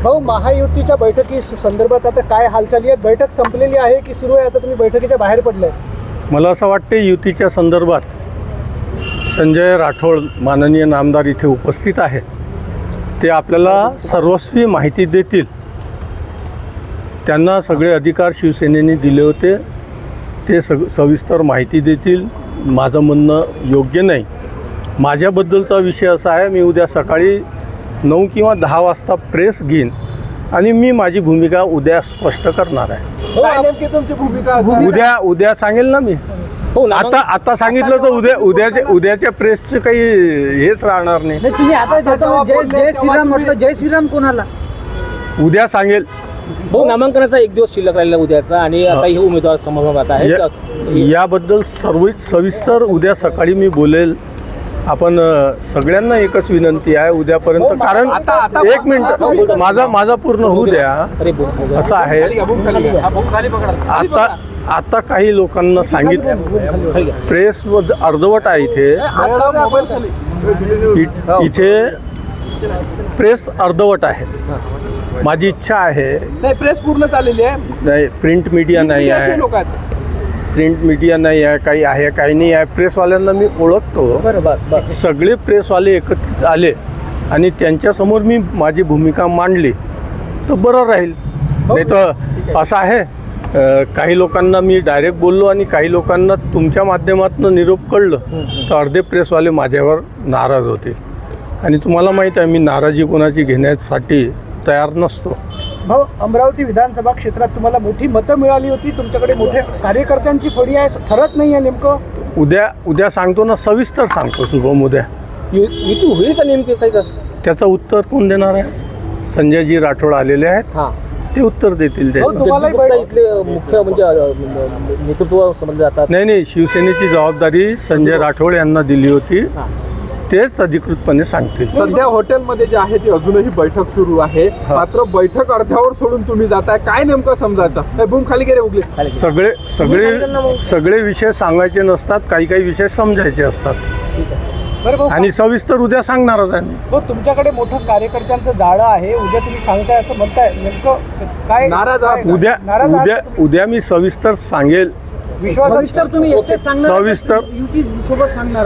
भाऊ, महायुतीच्या बैठकी संदर्भात आता काय हालचाली आहेत? बैठक संपलेली आहे की सुरू आहे? आता तुम्ही बैठकीच्या बाहेर पडलाय. मला असं वाटते युतीच्या संदर्भात संजय राठोड माननीय नामदार इथे उपस्थित आहेत. ते आपल्याला सर्वस्वी माहिती देतील. त्यांना सगळे अधिकार शिवसेनेने दिले होते. ते सविस्तर माहिती देतील. माझं म्हणणं योग्य नाही. माझ्याबद्दलचा विषय असा आहे, मी उद्या सकाळी 9 किंवा 10 वाजता प्रेस घेईन आणि मी माझी भूमिका उद्या स्पष्ट करणार आहे. काय नेमकी तुमची भूमिका? उद्या सांगेल ना मी. आता सांगितलं तर उद्याच्या प्रेसचं काही हेच राहणार नाही. तुम्ही आता जय श्रीराम म्हटलं. जय श्रीराम कोणाला? उद्या सांगेल. भाऊ, नामांकनाचा एक दिवस शिल्लक राहिला उद्याचा आणि आता हे उमेदवार समोर आहे. याबद्दल सविस्तर उद्या सकाळी मी बोलेल. आपण सगळ्यांना एकच विनंती आहे उद्यापर्यंत, कारण एक मिनिट माझा पूर्ण होऊ द्या. असं आहे, आता काही लोकांना सांगितलं प्रेस अर्धवट आहे इथे प्रेस अर्धवट आहे. माझी इच्छा आहे. नाही, प्रेस पूर्ण चाललेली आहे. नाही, प्रिंट मीडिया नाही आहे. प्रिंट मीडिया नाही आहे, काही आहे काही नाही आहे. प्रेसवाल्यांना मी ओळखतो. सगळे प्रेसवाले एकत्रित आले आणि त्यांच्यासमोर मी माझी भूमिका मांडली तर बरं राहील. नाही तर असं आहे, काही लोकांना मी डायरेक्ट बोललो आणि काही लोकांना तुमच्या माध्यमातून निरोप कळलं तर अर्धे प्रेसवाले माझ्यावर नाराज होते. आणि तुम्हाला माहीत आहे, मी नाराजी कोणाची घेण्यासाठी तयार नसतो. भाऊ, अमरावती विधानसभा क्षेत्रात तुम्हाला मोठी मतं मिळाली होती. तुमच्याकडे मोठ्या कार्यकर्त्यांची फळी आहे. ठरत नाही आहे नेमकं. उद्या सांगतो ना, सविस्तर सांगतो शुभम. उद्या युती होईल का नेमके काही कसं? त्याचं उत्तर कोण देणार आहे? संजयजी राठोड आलेले आहेत, ते उत्तर देतील. इथले मुख्य म्हणजे नेतृत्व समजले जातात. नाही, शिवसेनेची जबाबदारी संजय राठोड यांना दिली होती. तेच अधिकृतपणे सांगतील. सध्या हॉटेलमध्ये जे आहे ती अजूनही बैठक सुरू आहे. मात्र बैठक अर्ध्यावर सोडून तुम्ही जाताय. काय नेमकं समजायचं? बूम खाली गेले उगले. सगळे विषय सांगायचे नसतात, काही विषय समजायचे असतात. आणि सविस्तर उद्या सांगणारच आहे. हो, तुमच्याकडे मोठं कार्यकर्त्यांचं जाळं आहे. उद्या तुम्ही सांगताय असं म्हणताय, नेमकं काय नाराज आहात? उद्या मी सविस्तर सांगेल.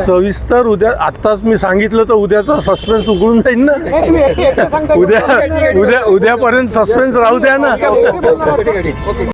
सविस्तर उद्या. आत्ताच मी सांगितलं तर उद्याचा सस्पेन्स उघडून जाईल ना. उद्यापर्यंत सस्पेन्स राहू द्या ना.